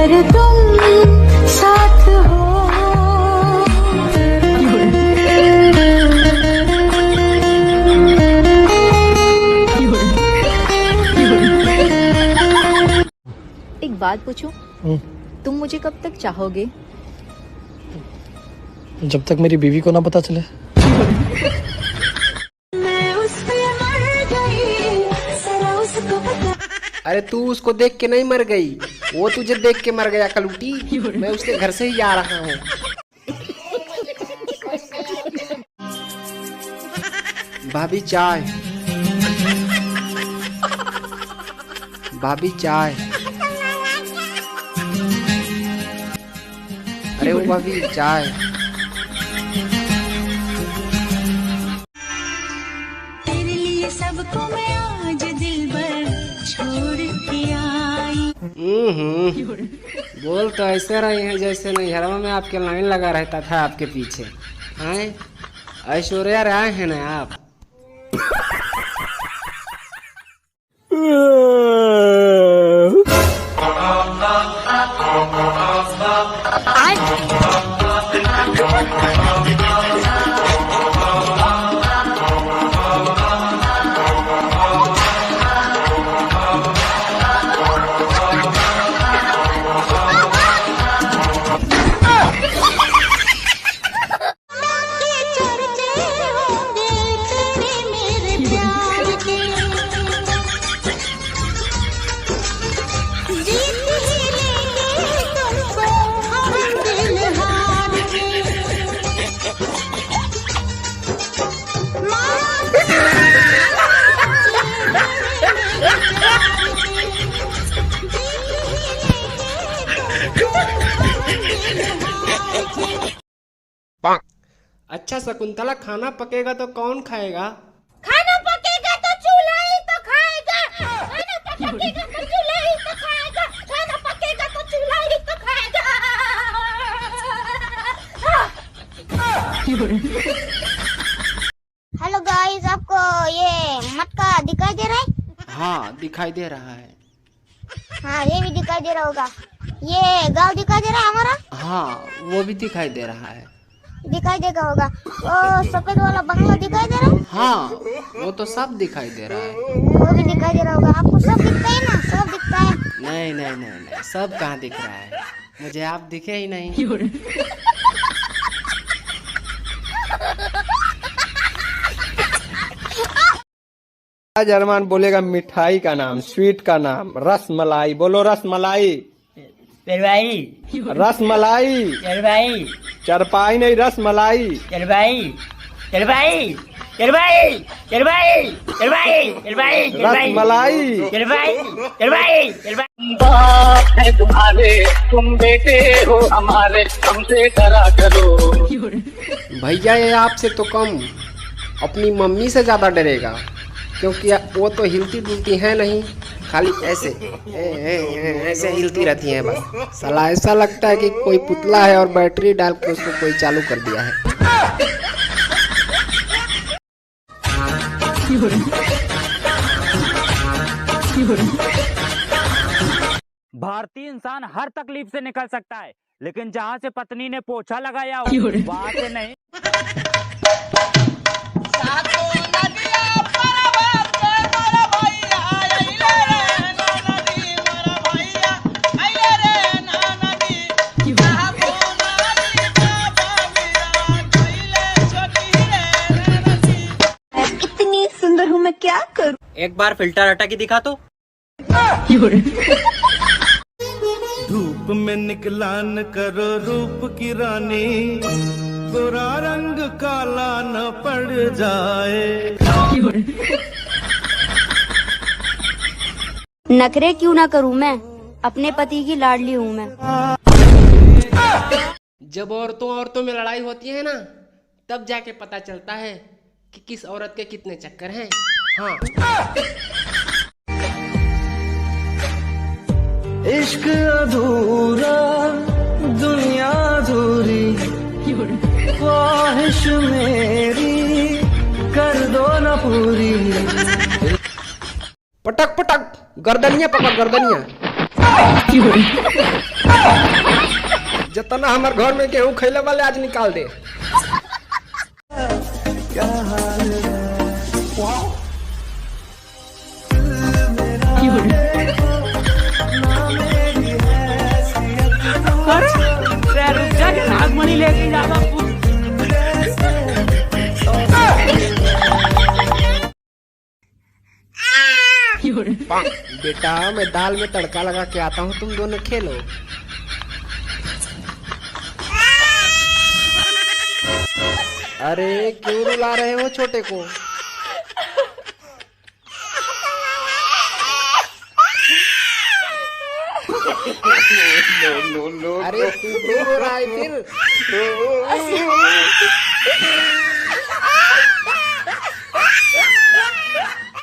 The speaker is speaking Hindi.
अगर तुम साथ हो। एक बात पूछूं? तुम मुझे कब तक चाहोगे? जब तक मेरी बीवी को ना पता चले। मैं उस पे मर गई, जरा उसको पता। अरे तू उसको देख के नहीं मर गई, वो तुझे देख के मर गया कलूटी। मैं उसके घर से ही आ रहा हूँ। भाभी चाय, भाभी चाय। अरे वो भाभी चाय। तेरे लिए सबको मैं आज दिल भर छोड़ के आई। बोल तो ऐसे रही है जैसे नैहरवा में आपके लाइन लगा रहता था आपके पीछे। हैं ऐश्वर्या राय है ना आप? अच्छा शकुंतला, खाना पकेगा तो कौन खाएगा? खाना पकेगा तो चूल्हा ही तो खाएगा। खाना पकेगा तो चूल्हा ही तो खाएगा। खाना पकेगा तो चूल्हा ही तो खाएगा। हेलो गाइस, आपको ये मटका दिखाई दे रहा है? हाँ दिखाई दे रहा है। हाँ ये भी दिखाई दे रहा होगा। ये गाँव दिखाई दे रहा है हमारा? हाँ वो भी दिखाई दे रहा है। दिखाई देगा होगा। वो सफेद वाला बंगला दिखाई दे रहा है? हाँ वो तो सब दिखाई दे रहा है। वो भी दिखाई दे रहा होगा। आपको सब दिखता है ना? सब दिखता है? नहीं नहीं नहीं नहीं, सब कहाँ दिख रहा है, मुझे आप दिखे ही नहीं। आज अरमान बोलेगा मिठाई का नाम, स्वीट का नाम। रसमलाई बोलो, रसमलाई। भाई रसमलाई। भाई चरपाई नहीं, रसमलाई। भाई भाई भाई भाई भाई रसमलाई। बाप है तुम्हारे, तुम बेटे हो हमारे, हमसे डरा करो। भैया ये आपसे तो कम अपनी मम्मी से ज्यादा डरेगा, क्योंकि वो तो हिलती डुलती है नहीं, खाली ऐसे ऐसे हिलती रहती हैं बस। साला ऐसा लगता है कि कोई पुतला है और बैटरी डाल के उसको कोई चालू कर दिया है। भारतीय इंसान हर तकलीफ से निकल सकता है, लेकिन जहाँ से पत्नी ने पोछा लगाया हो वहाँ से नहीं। इतनी सुंदर हूँ मैं, क्या करूँ? एक बार फिल्टर हटा के दिखा तो। धूप में निकला न करो रूप की रानी, गोरा रंग काला न पड़ जाए। नखरे क्यों ना करूँ मैं, अपने पति की लाडली हूँ मैं। जब औरतों में लड़ाई होती है ना, तब जाके पता चलता है कि किस औरत के कितने चक्कर हैं। हाँ इश्क अधूरा, दुनिया अधूरी, ख्वाहिश मेरी कर दो न पूरी। पटक पटक गर्दनिया पकड़ गर्दनिया। जितना हमारे घर में गेहूं खैले वाले आज निकाल दे। नागमणि लेके जाना। बेटा मैं दाल में तड़का लगा के आता हूँ, तुम दोनों खेलो। अरे क्यों रुला रहे हो छोटे को? अरे तू क्यों रो रहा है फिर?